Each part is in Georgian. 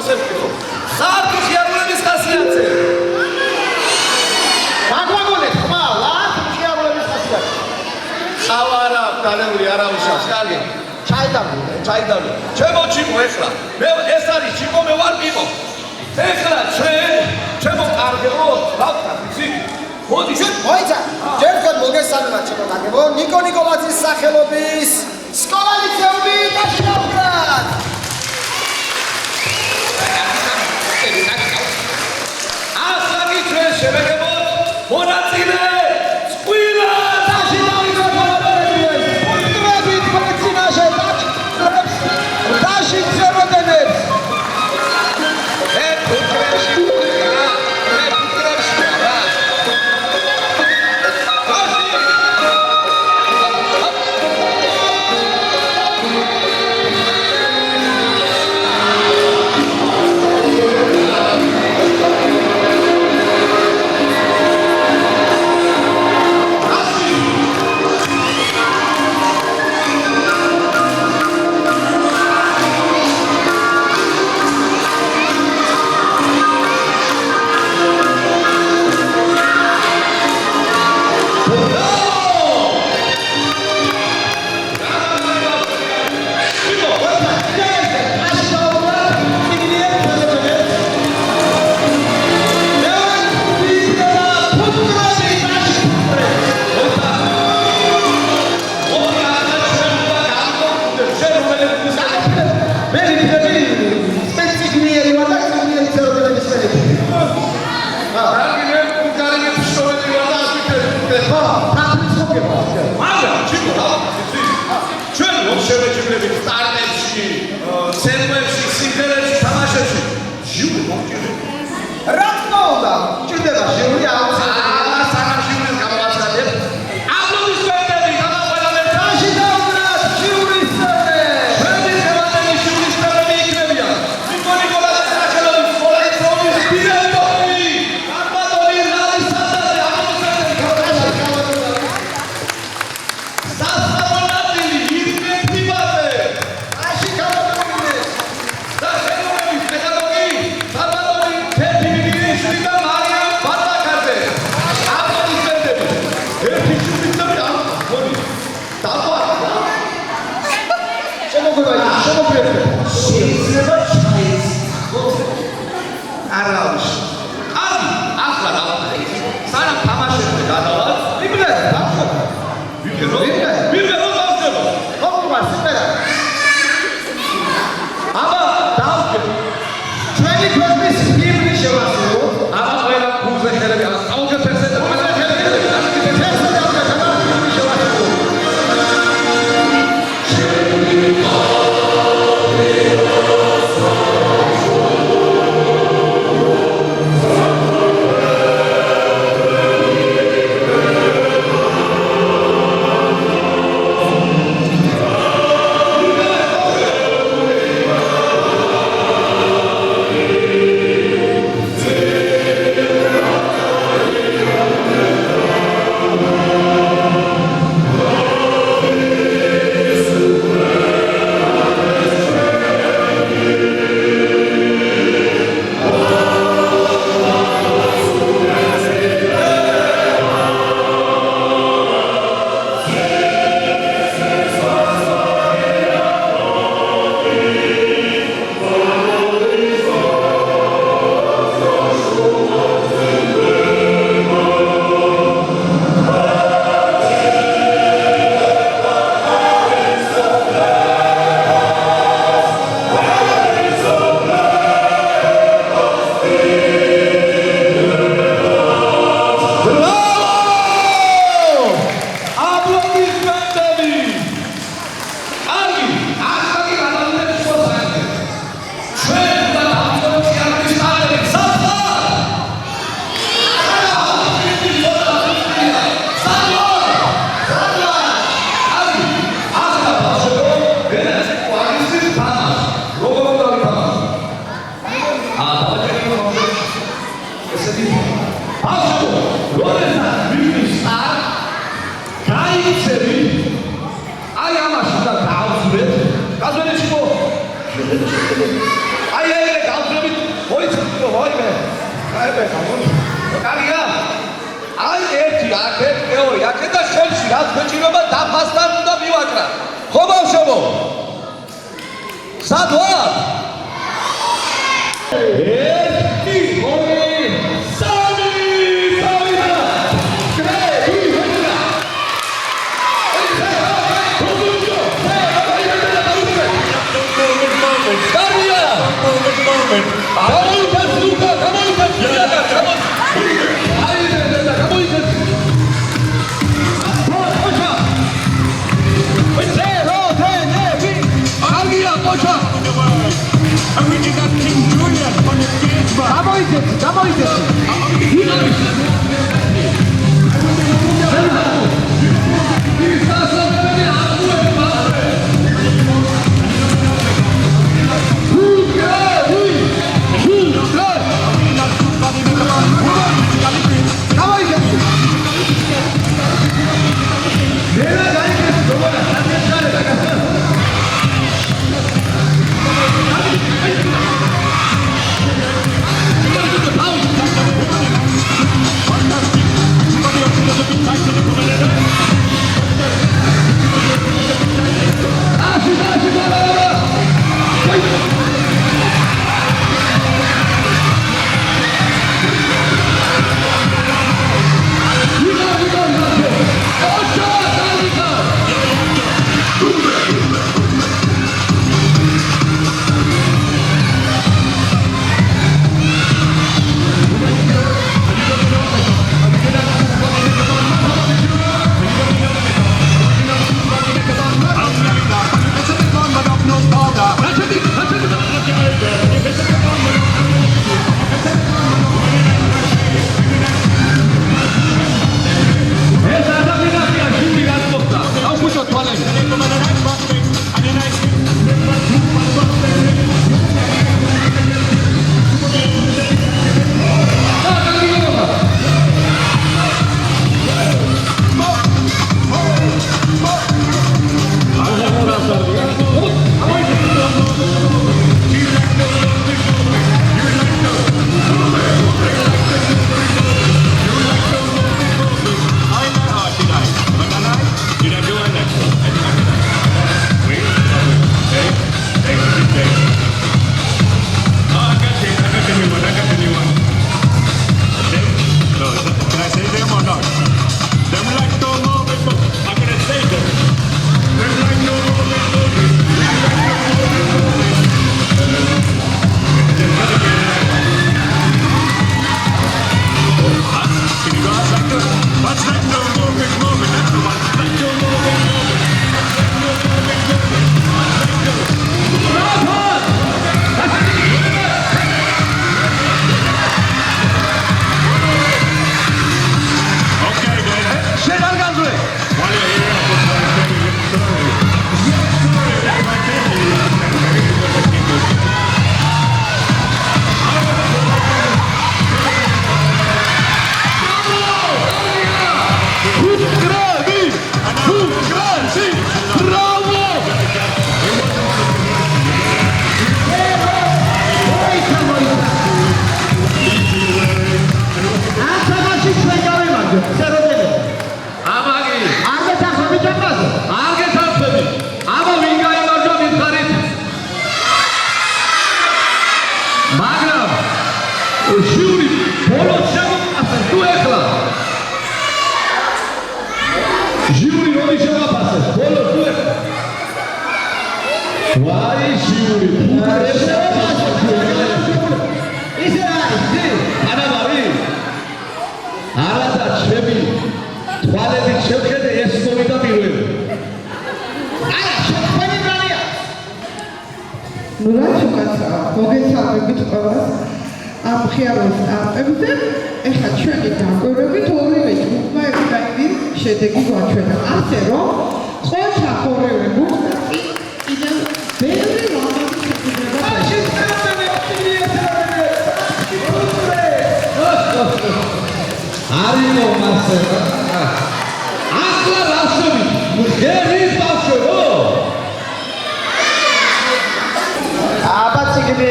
მოსებს ვიყო. ხარკი შეარულების ხასიათზე. გაგვაგონეთ ხმა, ლათ შეარულების ხასიათზე. ხავარა დალეული არავისას, კარგი. ჩაიდავი. ჩემო ჩიკო ეხლა. მე ეს არის ჩიკო, მე ვარ პიპო. ეხლა ჩემო კარგებო, გავხარ ვიცი? მოდი შენ მოიცა, ჯერ თქვენ მოგესალმებათ ჩემო კარგებო, ნიკო ნიკოლაძის სახელობის სკოლა ლიცეუმი დაშავდათ. ასაკი ჩვენ შევეგებოთ მონაწილე წყვილა დაში დავიწყოთ კულტურებით პრეცინაშე დაში ზემოდენებს. მე ფუტკრებში აი დაახლოებით მოიცადო ვაიმე. კარგია? აი ერთი, აქეთ მეორე, აქეთ და ხელში რაც გვეჭირება დაფასთან უნდა მივაკრა. ხო ბავშვებო? სად ვარ? 1 Original King Julian on the stage,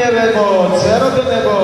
მიევებო, ცერობენებო.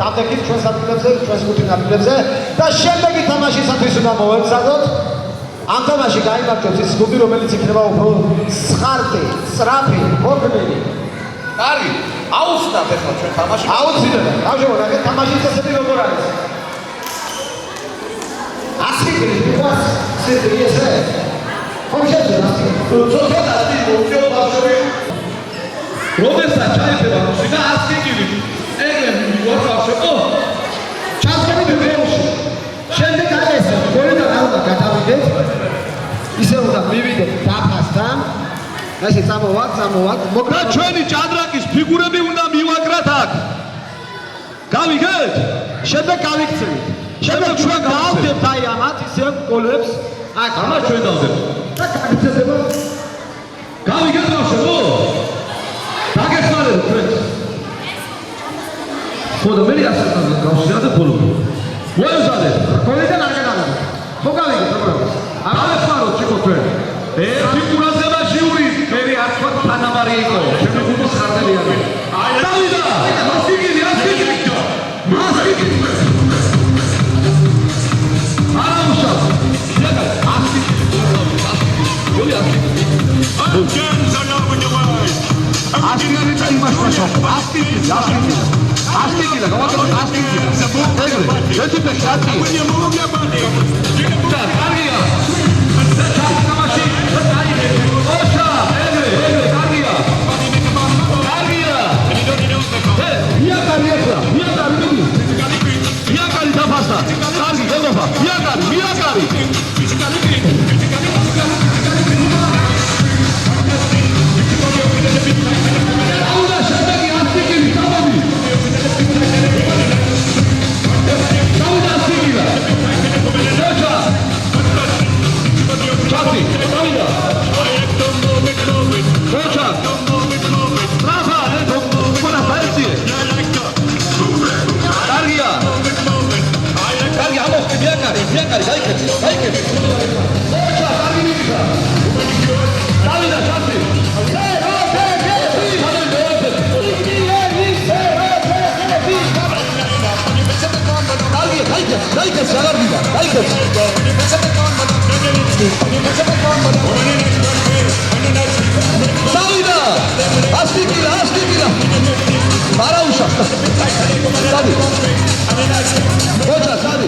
დაგეკით ჩვენს ადგილებზე, ჩვენს ხუთი ადგილებზე და შემდეგი თამაშისათვის უნდა მოვეცადოთ. ამ თამაში გაიმართოთ ის გუნდი, რომელიც იქნება უფრო სხარტი, სწრაფი, მოგმენი. კარგი, აუცდათ ახლა ჩვენ თამაში. აუცილებლად. გავშევო, რა თამაშის წესები როგორ არის? ასი გრიგას, სიტყვი ესე. ხომ შეიძლება? ცოტა ასი მოვჭო ბავშვები. როდესაც ჩაიდება მუსიკა ასი გირი. ეგრე ვარქავშო. ჩასგები მეუში. შემდეგ არის გოლიდან არ უნდა გადავიდეთ. ისე უნდა მივიდეთ დაფასთან. ესე წამოვართ. და ჩვენი ჭადრაკის ფიგურები უნდა მივაკრათ აქ. გავიგეთ? შემდეგ გავიქცევით. შემდეგ ჩვენ გავავდებთ აი ამათ ისე გოლებს. აქ ამას ჩვენ დავდებთ. და გაგიწედება. გავიგეთ ბავშვებო? დაგეხმარებთ თქვენ. ხოდა მე ასე გავშიადე ბოლო. მოეზადეთ. გოლიდან არ გადავიდეთ. ხო გავიგეთ უბრალოდ. აღეხმაროთ ჩიკო თქვენ. ერთი ყურადღება ჟიური, მე არ თქვა თანამარი იყო. ჩემი გუნდის ხარდელი არის. დავიდა, მასიკილი, ასკილი. მასიკილი. არა უშავ. შეგა, ასკილი. გოლი ასკილი. Guns are now in your eyes. ასკილი წაიმაშვა. ასკილი. ასკილი და გავაკეთოთ ასკილი. ეგრე, ერთი ფეხი. When you move your body, you can move. და კარგია. თამაში დაიწყე. ოშა, ეგრე, კარგია. კარგია. იაკარი ახლა, იაკარი მიდი. იაკარი დაფასდა. კარგი, გელობა. იაკარი. აუდა შემდეგი ასკილი, დავადი. დავიდა ასკილი. ოშა. ჩატი, დავიდა. ოშა. ტრაფა, ყველა ფაიციე. კარგია. კარგი, ამოხტი, მიაკარი, გაიქეცი. ოშა, კარგი მიდიხა. დავიდა, ჩატი. გაიქეცი, აღარ ვიდა, გაიქეცი. დავიდა, ასტიკილა. არა უშავ. დადი. ოჯა, დადი.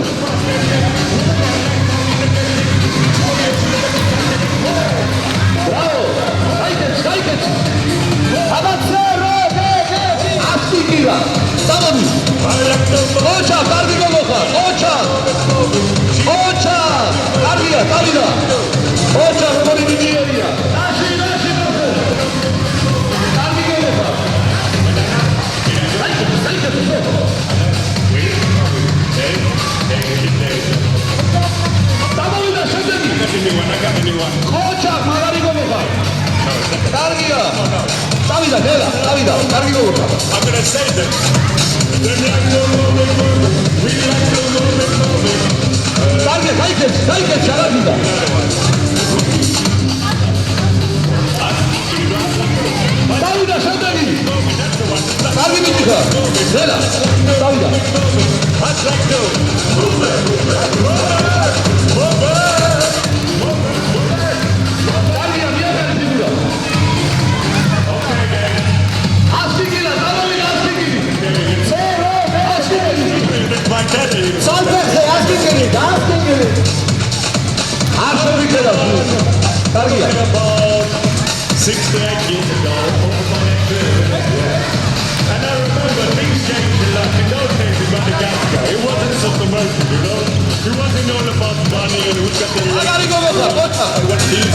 ბრავო, გაიქეცი. აბაცე, ასტიკილა. დავადი. წავიდა. ოჩა როგორი მიდიერია. ნაში. კარგი გოლია. დამოვიდა შემდეგი. ოჩა მაგარი გოლია. კარგია. წავიდა, კარგი გოლია. I'm gonna say that. We like to move it. კარგია, გაიქეთ, შარაგიდა. დავიდა შემდეგი. კარგი მიწა. ზელა, დავიდა. კარგია, მიაღწია ფიგურა. ასტიგილა, დავიდა ასტიგილი. სალფეხზე ასტიგილი, დაასტიგილი. არ შევიკედა. კარგია. 6 to 8 years ago, and I remember things changed a lot. In those days in Madagascar, it wasn't so commercial, you know? It wasn't all about money and who's got the მაგარი გოგოა, ოჩა.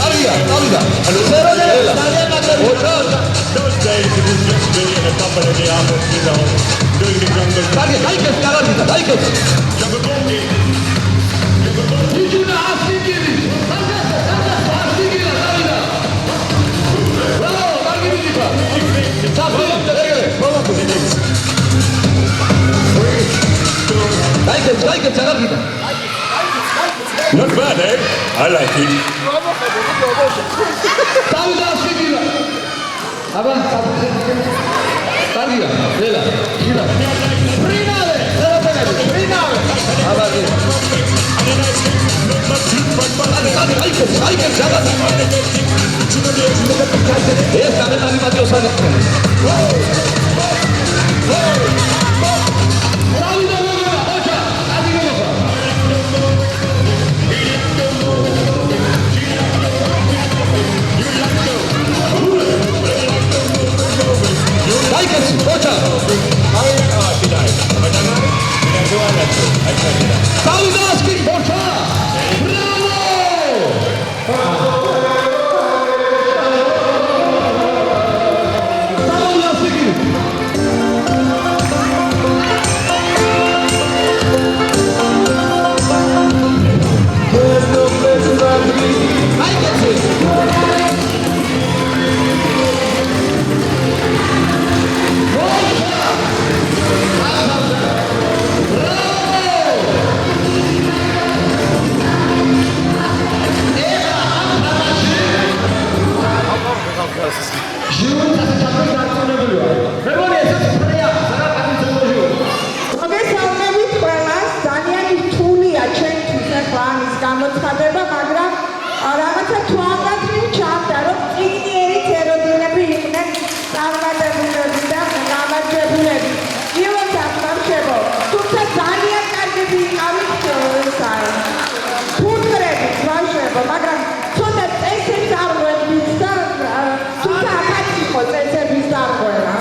კარგია, დავიდა. ზელა. ოჩა. Those days it was just me and a couple of the others, you know, doing the jungle. კარგია, გაიქეთ. Jungle boogie. იჯუნა ასტიგილი. ასტიგილა, დავიდა. ბრავო, კარგი მიწა. გაიქეთ, წაგიდა. Not bad, eh? I like it. დავიდა ასტიგილა. აბა, კარგია, ზელა. ფრინავე. აბა, გაიქეთ, წაგიდა. ეს გამეტანი მატიოსანი. დავიდა გოგოა, ოჩა, კარგი გოგოა. გაიქეთ, ოჩა. დავიდა ასტიგილი, ოჩა. გამოცხადება, მაგრამ რაღაცა თვალად მიჩნდა, რომ წიგნიერი ცეროდინები იყვნენ წარმატებულები და გამარჯვებულები. მივონდათ მამშებო, თუმცა ძალიან კარგები იყავით ფუტკრები, მამშებო, მაგრამ ცოტა წესებს არ ღვევით და თუმცა აქაც იყო წესების დარღვევა.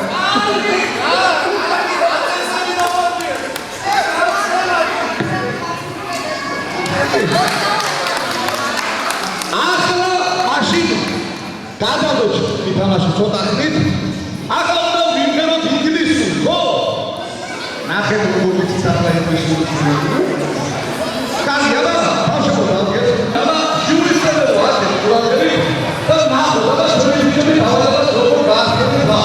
ახლა მაშინ გადავდოთ ითამაშოთ ცოტა ხნით. ახლა უნდა ვიმღეროთ ინგლისურ, ხო? ნახეთ როგორიც საფრანგეთის კარგი, აბა, ბავშვებო, დავდგეთ. აბა, ჟურნალისტები ვართ, ყურადღებით და ნახოთ, აბა, ჩვენი დავალებას როგორ გააკეთება.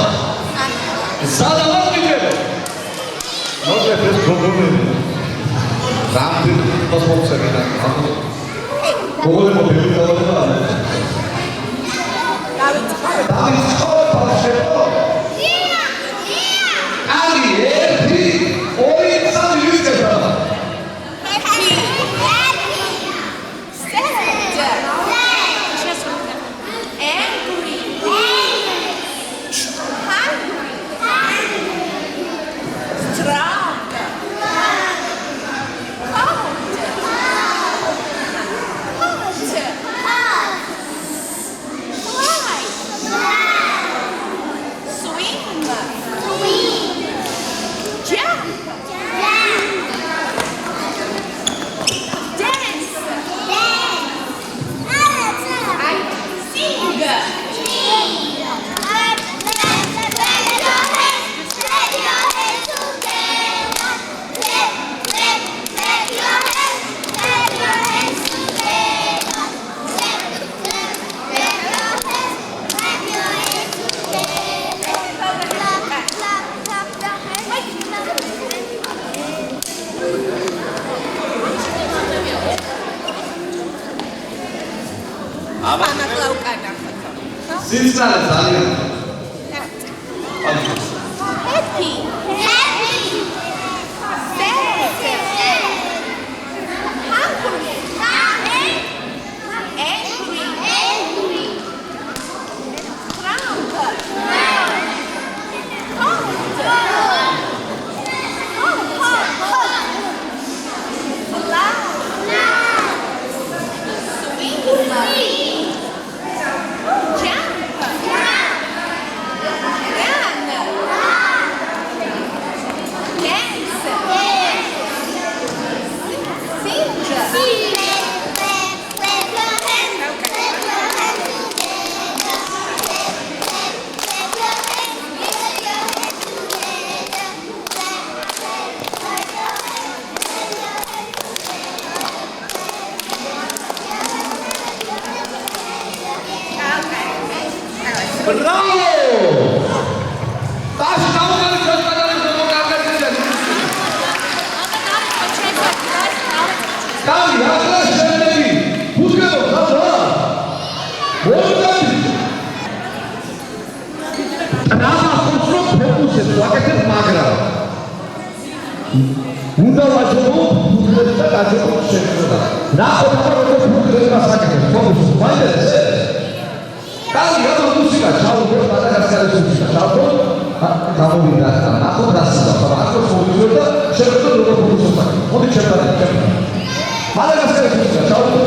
სადა ვარ ვიგებო. მოკლედ ეს გოგონები რამდენი პასპორტსებია გოგონები ბევრი დავალება დავით ცხოვრება ბავშვებო. კარგი, 1 2 3 ვისკება. Pana Klaukana. სიცრალე ძალიან Happy. Happy. უნდა ვაჯობო ფუძლებს და გაჯობო შექმნა. რა ხდება როგორც ფუძლებს გასაკეთებს, ფოკუსს მაინდებს. კალი რა მუსიკა ჩაუდგე მადაგასკარის მუსიკა ჩაუდგე. გამოვიდა და ნახო დასწრა, აკროს მოვიძვე და შეგვიძლია როგორ ფოკუსს ვაკეთებ. მოდი შეგვიძლია. მადაგასკარის მუსიკა ჩაუდგე.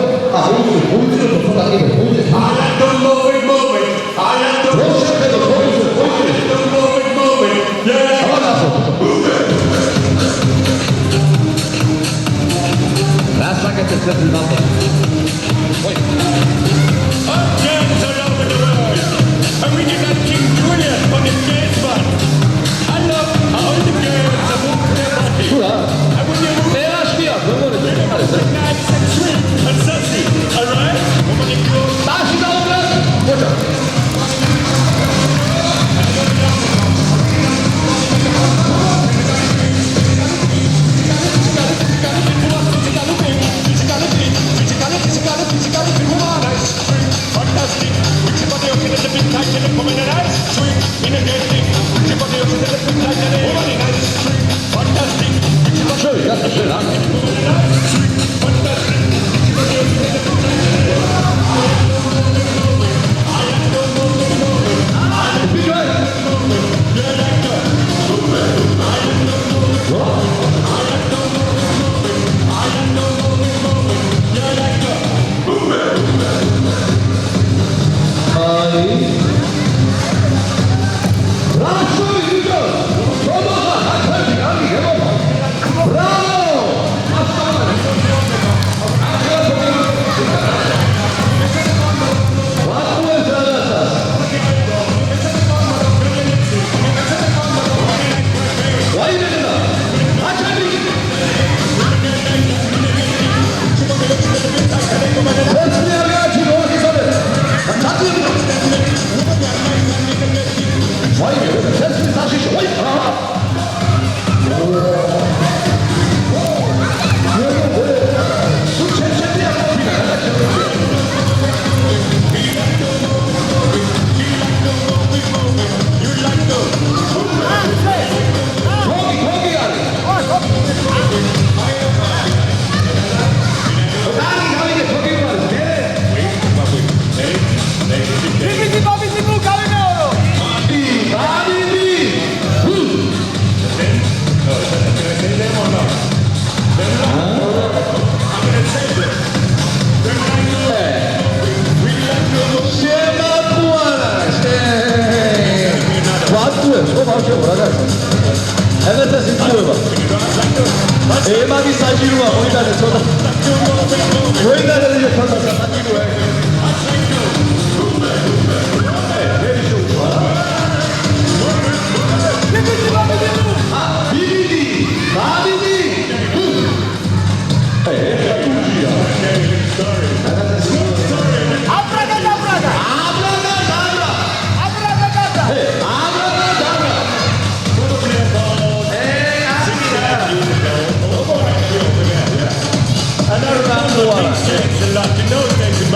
მოვიძვე და ცოტა კიდე მოვიძვე. I like the moving, moving. I like the moving, moving. Yeah. Dance all over the world. And we did that King Julius on the dance bar. I love how all the girls are moving their body. And when you move, it's nice and sweet and sassy. Alright? And when you go, fantastic. Which is what they open at the big tight and the woman and ice. Swing in a good thing. Which is what they open at the big tight and the woman and ice. Swing fantastic. Which is what they open at the big tight and the woman and ice. Swing fantastic. Which is what they open at the big tight and the woman and ice. I like the moving, moving. I like the moving. You like the moving. I like the moving. I like the moving, moving. I like the moving, moving. You like the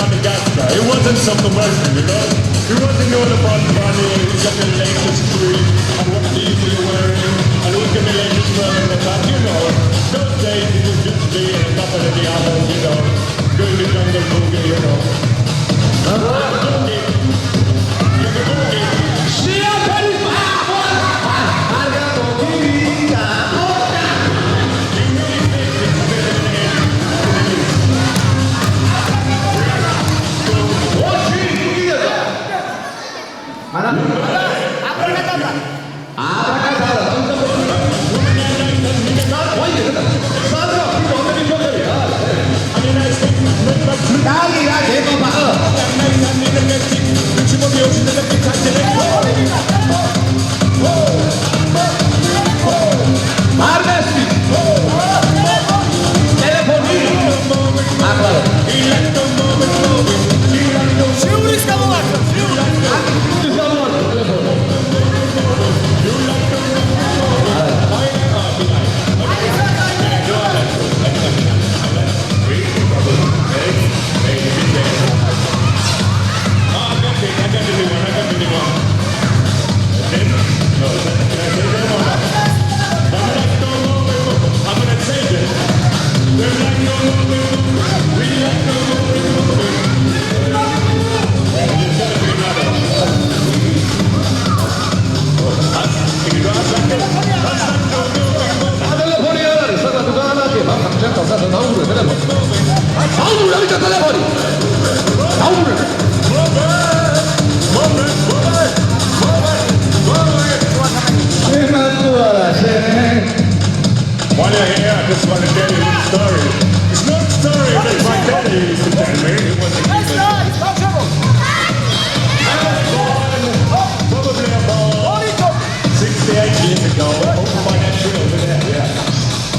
Madagascar. It wasn't some commercial, you know. It wasn't all about money. It got the latest cream and what these you're wearing and look at the latest fur in the back, you know. Those days it was just me and a couple of the others, you know. Doing the jungle boogie, you know. Boogie. Yeah, the boogie. შიურის გამოვარდა. While you're here, I just want to tell you a story. It's not a story that my daddy used to tell me. It wasn't even. I was born probably about 68 years ago, over by that tree over there, yeah.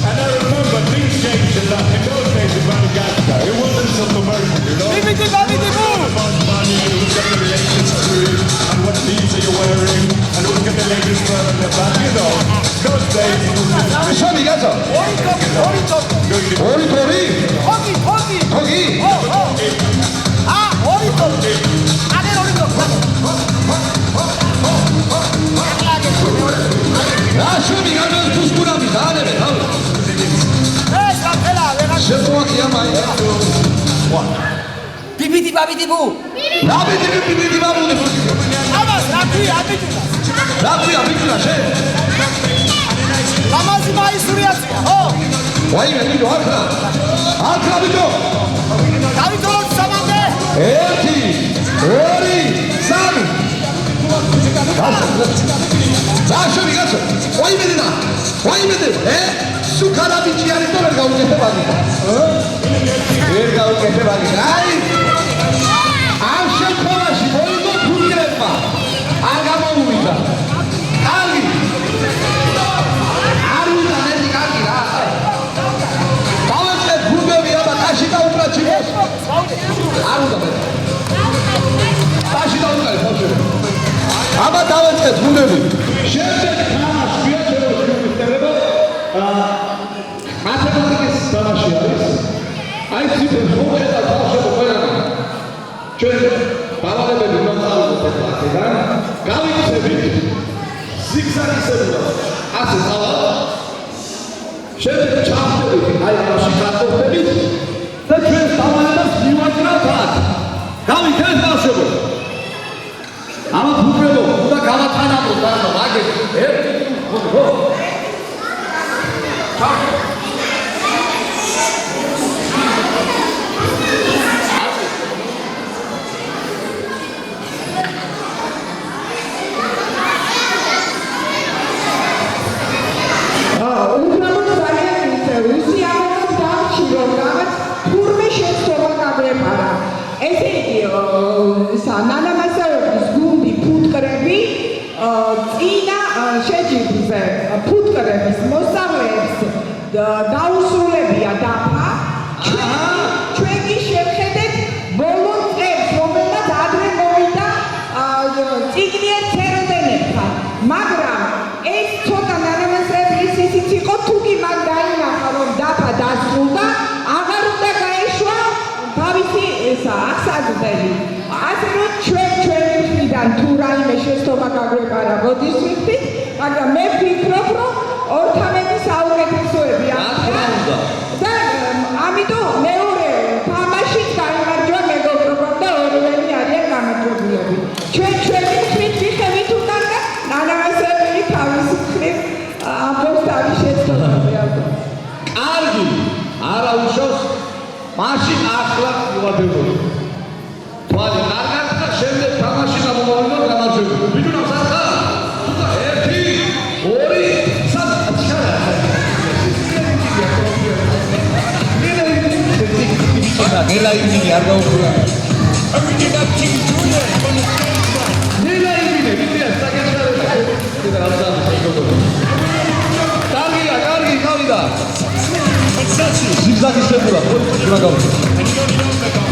And I remember things changed a lot. In those days in Madagascar, it wasn't so commercial, you know. It was about money, it was got the latest cream, and what these are you wearing, and look at the latest fur in the back, you know. Those days it was just შობი გასო ორი თორი თოგი რა შობი გასო თუსკურამი დაანებე თავი შეწუახია მაინც ბიბიდი ბაბიდი ბუ რა ბიბიდი ბაბუდი ამას რა ქვია აბიჯულა რა ქვია აბიჯულა შე ლამაზი მაისურიაცია ხო ვაიმე ნიდო აკრა ბიჯო დავითოროთ სამამდე 1 2 3 რა შობი გასო ვაიმე სუქარა ბიჭი არის და ვერ გაუკეთებადი აი ამ შემთხვევაში მოიგო ფულკრებმა არ გამომივიდა კარგი არ უნდა ნეტი კარგი რა დავეწყეთ გუნდები აბა ტაში დაუკრა ჩიკოს არ უნდა ტაში დაუკრა ბავშვები აბა დავეწყეთ გუნდები შემდეგ თამაში ვიაჩეროს გამისტერება მათემატიკის თამაში არის აი ციფრ მოხედა ბავშვები ყველანი ჩვენ ბავშვები მომწავლოთ კლასიდან გავიქცებით ზიგზაგისებურად ასე წავალ შემდეგ ჩავხდებით აი ამაში კარტოფლებით და ჩვენ დავალებას მივაჭრათ აქ გავიქცეთ ბავშვებო ამა ფუძებო და გავათანაბროთ და მაგეთ ერთი ხო ნანამასეობის გუნდი ფუტკრები წინა შეჯიბრზე ფუტკრების მოსავლეებს დაუსრულებია დაფა ჩვენ კი შევხედეთ ბოლო წელს რომელმაც ადრე მოვიდა წიგნიერ ცეროდენებთან მაგრამ ეს ცოტა ნანამასეების ისიც იყო თუ კი მაგ დაინახა რომ დაფა დასრულდა აღარ უნდა გაეშვა თავისი ესა თვალი კარგად და შემდეგ თამაში გამომავიდა გამარჯვებული. ბიჭუნა საერთა. თუმცა 1 2 3 ნელა იმინი არ გაუხურა. Original King Junior on the stage right. ნელა იმინი ვიდეა საკეთებდა. და რაღაცა შეგოგო. კარგია, კარგი გავიდა. Versace. ზიგზაგის შეფურა, ხო? რა გავიდა? And you don't know the call.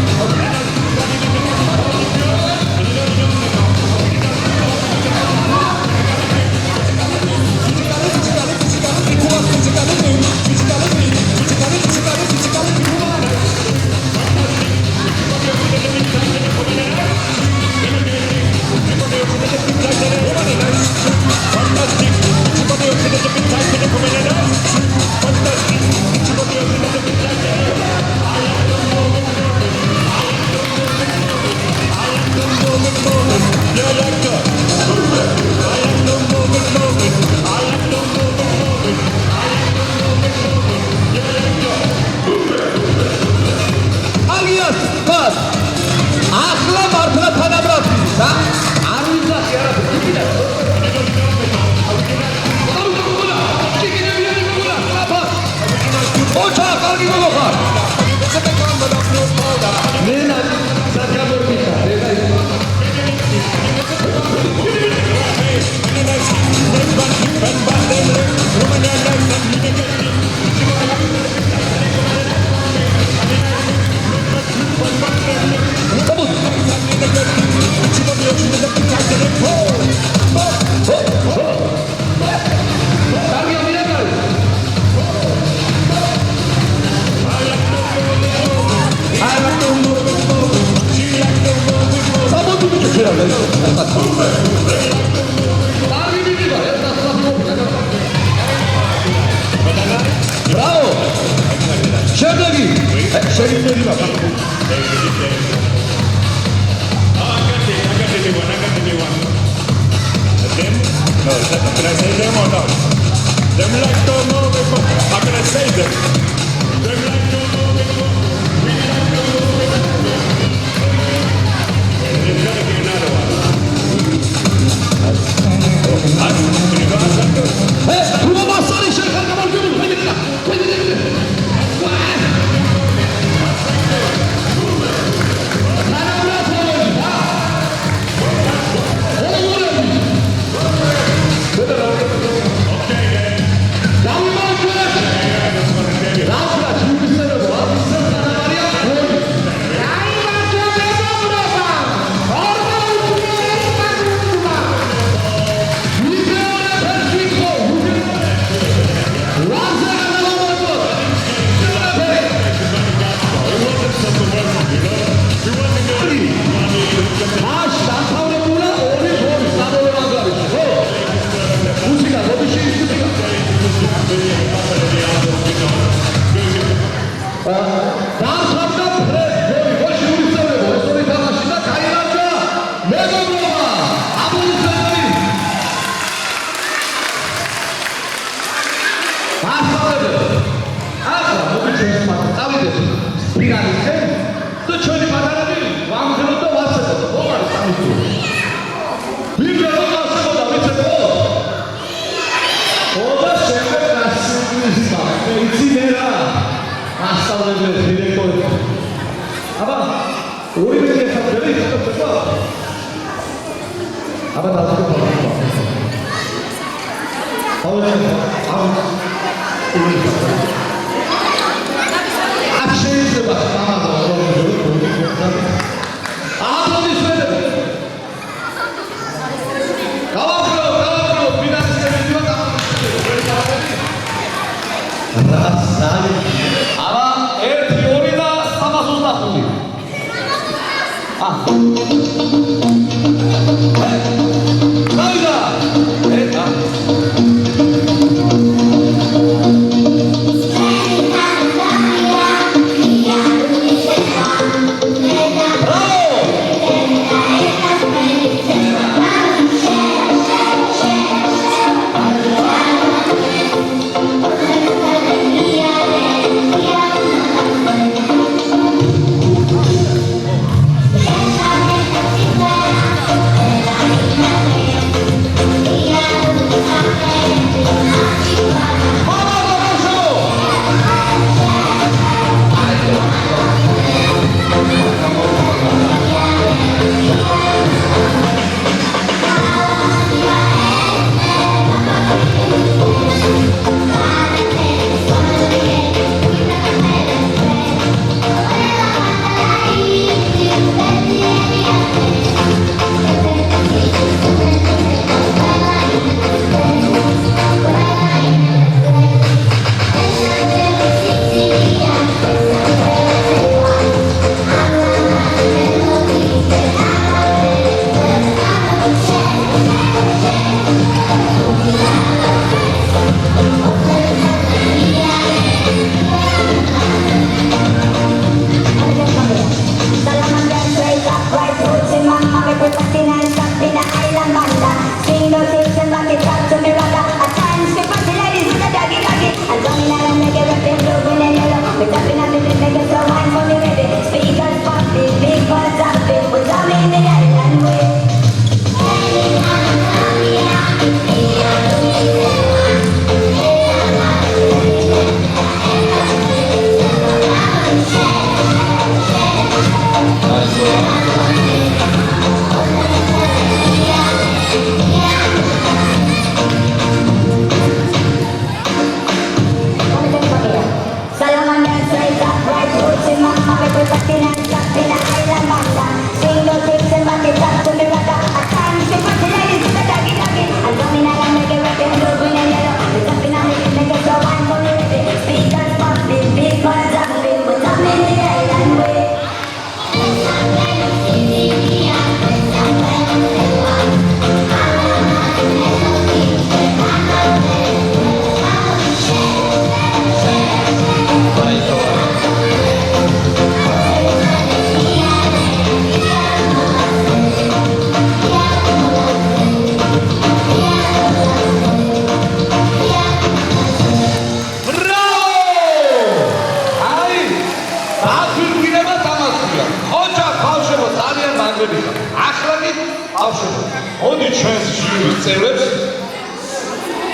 Oni ჩვენს ჟიურის წევრებს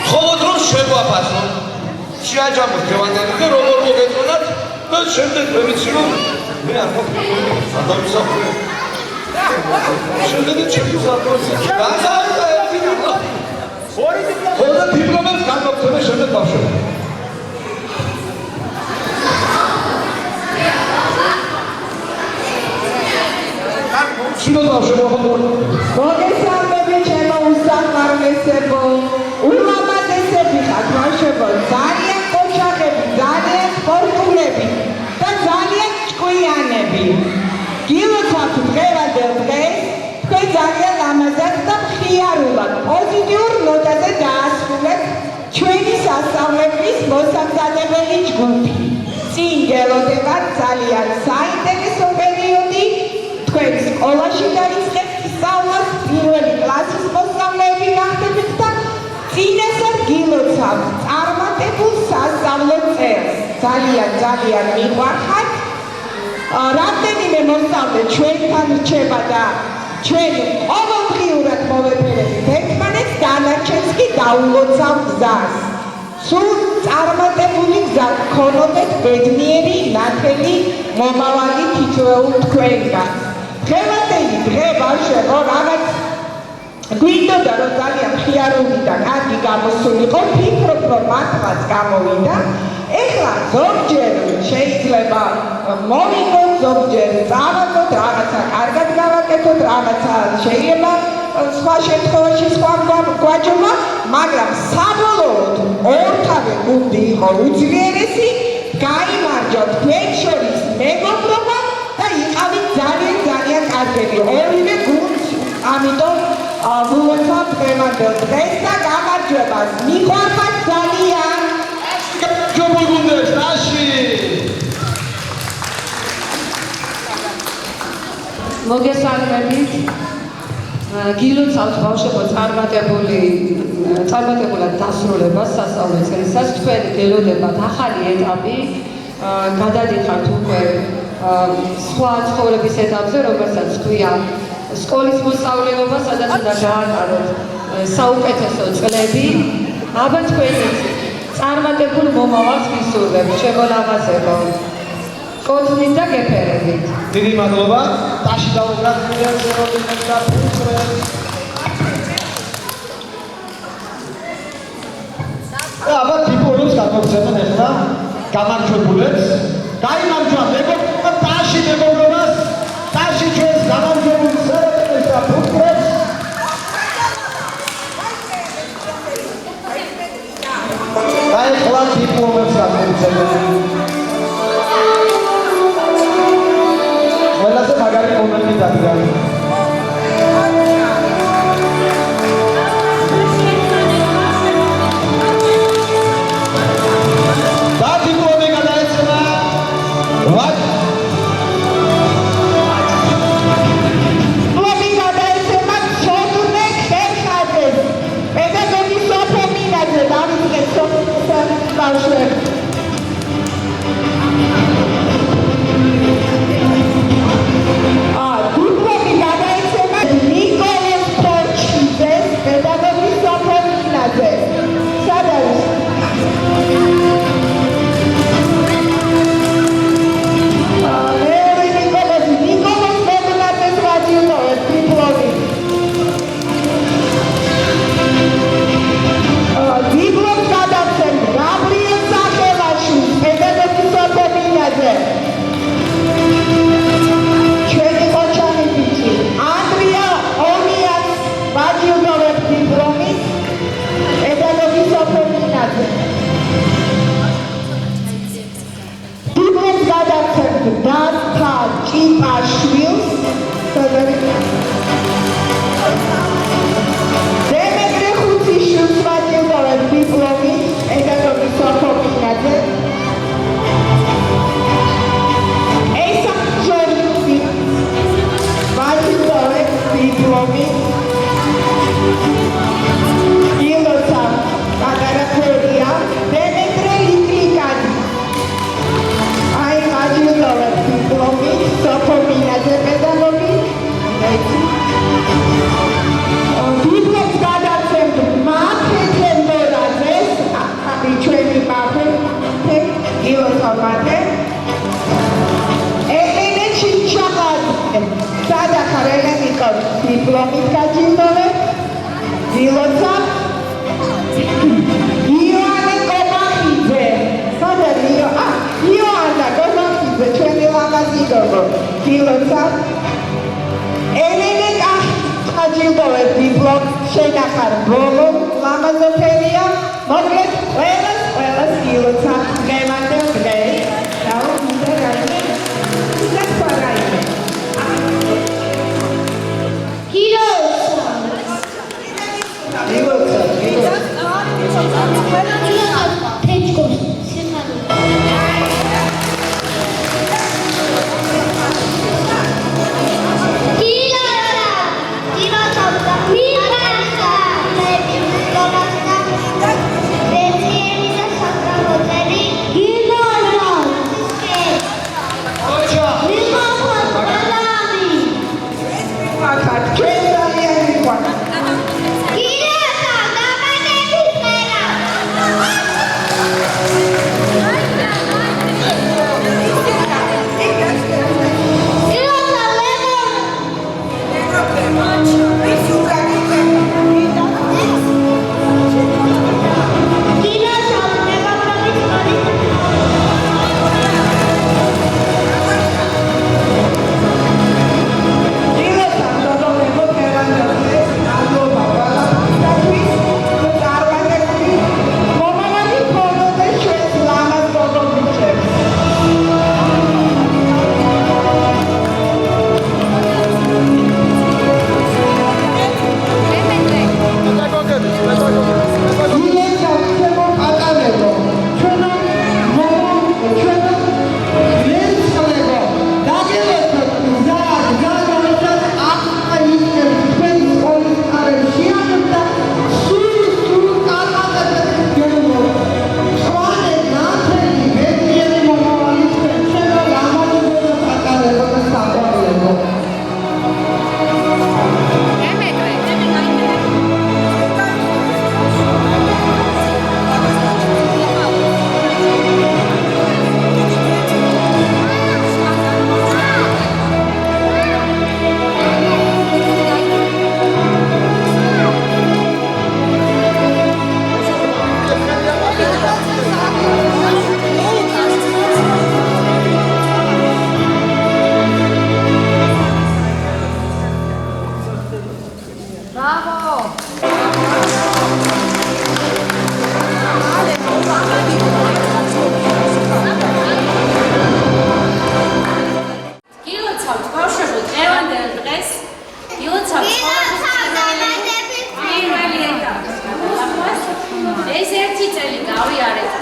მხოლოდ რომ შეგვაფასონ, შეაჯამოთ გევანდები და როგორ მოგეწონათ და შემდეგ მე ვიცი რომ მე არ მოხდები სადავსახურე. შემდეგ ჩემი საკონსი. გასაუბრა ერთი დიპლომი. ორი დიპლომი. ორი დიპლომებს გამოგცემ და შემდეგ ბავშვები. მოგესალმები ჩემო უსახმარლესებო, ულამაზესები ხართ ბავშვებო, ძალიან ოჯახები, ძალიან სპორტულები და ძალიან ჭკვიანები. გილოცავთ დღევანდელ დღეს, თქვენ ძალიან ლამაზად და მხიარულად, პოზიტიურ ნოტაზე დაასრულებთ ჩვენი სასწავლებლის მოსამზადებელი ჯგუფი. წინ გელოდებათ ძალიან საინტერესო პერიოდი. თქვენ სკოლაში დაიწყებთ სწავლას, პირველი კლასის მოსწავლეები გახდებით და წინასწარ გილოცავთ წარმატებულ სასწავლო წელს. ძალიან მიყვარხართ. რამდენიმე მოსწავლე ჩვენთან რჩება და ჩვენ ყოველდღიურად მოვეფერებით ერთმანეთს, დანარჩენს კი დაულოცავთ გზას. სულ წარმატებული გზა გქონოდეთ ბედნიერი, ნათელი მომავალი თითოეულ თქვენგან. დღევანდელი დღე ბავშვებო, რაღაც გვინდოდა რომ ძალიან მხიარული და კარგი გამოსულიყო, ფიქრობ რომ მართლაც გამოვიდა. ეხლა ზოგჯერ შეიძლება მოვიგოთ, ზოგჯერ წავაგოთ, რაღაცა კარგად გავაკეთოთ, რაღაცა შეიძლება სხვა შემთხვევაში სხვა გვაჯომა, მაგრამ საბოლოოდ ორთავე გუნდი იყო უძლიერესი, გაიმარჯვა თქვენ შორის მეგობრობა და იყავით ძალიან კარგები ორივე გუნდს. ამიტომ ვულოცავთ დღევანდელ დღეს და გამარჯვებას. მიყვარხართ ძალიან. გუნდეს ნაში. მოგესალმებით. გილოცავთ ბავშვებო წარმატებულად დასრულებას სასწავლო წელსაც. თქვენ გელოდებათ ახალი ეტაპი, გადადიხართ უკვე სხვა ცხოვრების ეტაპზე, რომელსაც ქვია სკოლის მოსწავლეობა, სადაც უნდა გაატაროთ საუკეთესო წლები. აბა თქვენი წარმატებულ მომავალს გისურვებთ, შემოლამაზებო. კოცნით და გეფერებით. დიდი მადლობა. ტაში დაუგრაფიდეს როდინებს და ფუტკრებს. აბა დიპლომებს გამოგცემენ ახლა გამარჯვებულებს. გაიმარჯვა მეგობრობა ტაში მეგობრობას. ტაში ჩვენს გამარჯვებულ სერაპებს და ფუტკრებს. ახლა დიპლომებს გამოგცემენ. ყველაზე მაგარი მომენტი დადგა. და დიპლომი გადაეცემა. დიპლომი გადაეცემა სოდნე ხერხაძეს. პედაგოგი სოფო მინაძე დავიწყეთ სოფოს ბავშვებს. დიპლომი დირექტორ დიპლომით გაჯილდოვებ. გილოცა იონი კობახიძე. სადაც იონა კობახიძე ჩვენი ლამაზი გოგო. გილოცა ელენე გაჯილდოვებ დიპლომ შენახარ ბოლო ლამაზოფერია. მოკლედ ყველას გილოცა დღევანდელ დღეს. რაო მინდა რაიმე ისაკვა რაიმე.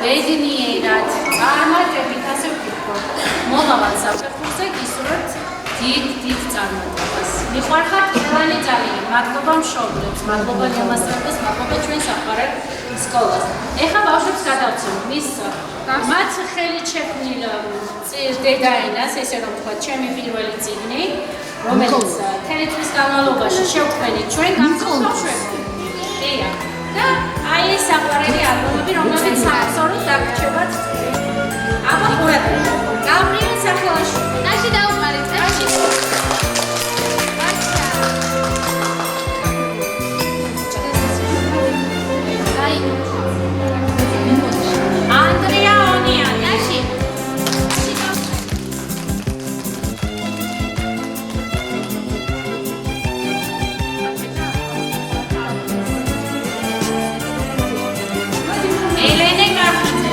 ბედნიერად წარმატებით ასე ვფიქრობ. მოლავალ საფეხურზე გისურვებთ დიდ წარმატებას. მიყვარხართ ყველანი ძალიან. მადლობა მშობლებს, მადლობა ემასწრებს, მადლობა ჩვენ საყარელ სკოლას. ეხლა ბავშვებს გადავწევ მის მათ ხელით შექმნილ დედაენას, ესე რომ ვთქვათ, ჩემი პირველი წიგნი, რომელიც მთელი წლის განმავლობაში შევქმნით ჩვენ გამწევ ბავშვებს. დიახ. და აი ეს საყვარელი ალბომები, რომლებიც სააბსოლუტოდ დაგრჩებათ. აბა ყურადღება. გაბრიელ სახელაშვილი. ნაში დაუყარეთ, ნაში. აი. ანდრია ონია, ნაში. ელენე კარხიძე.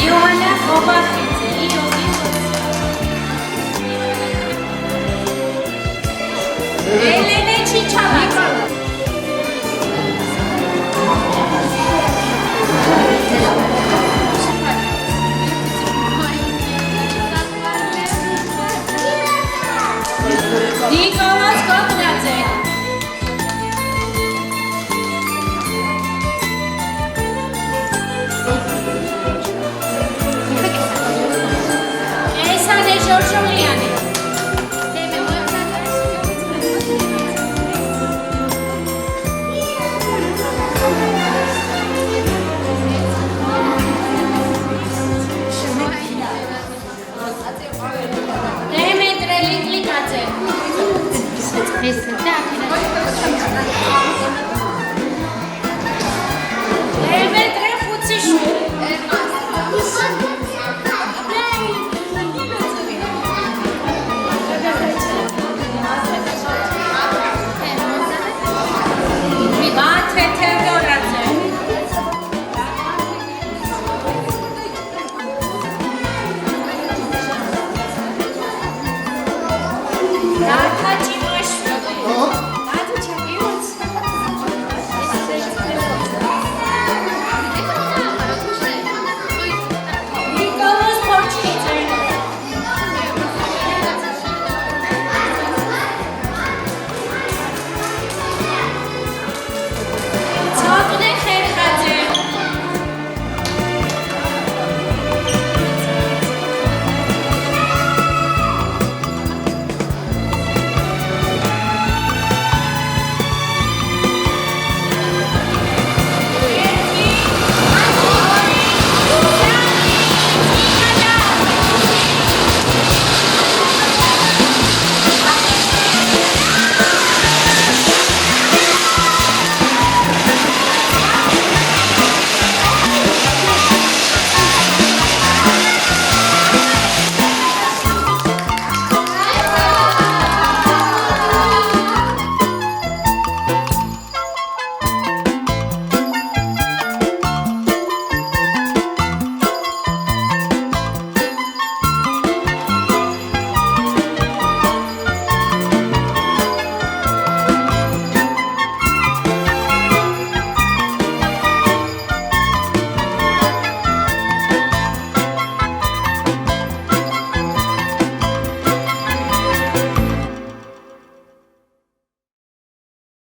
იონა ხობახიძე, ელენე ჩიჩალაკა. ნიკოლას გოგნაძე. ესანე ჟორჟოლი.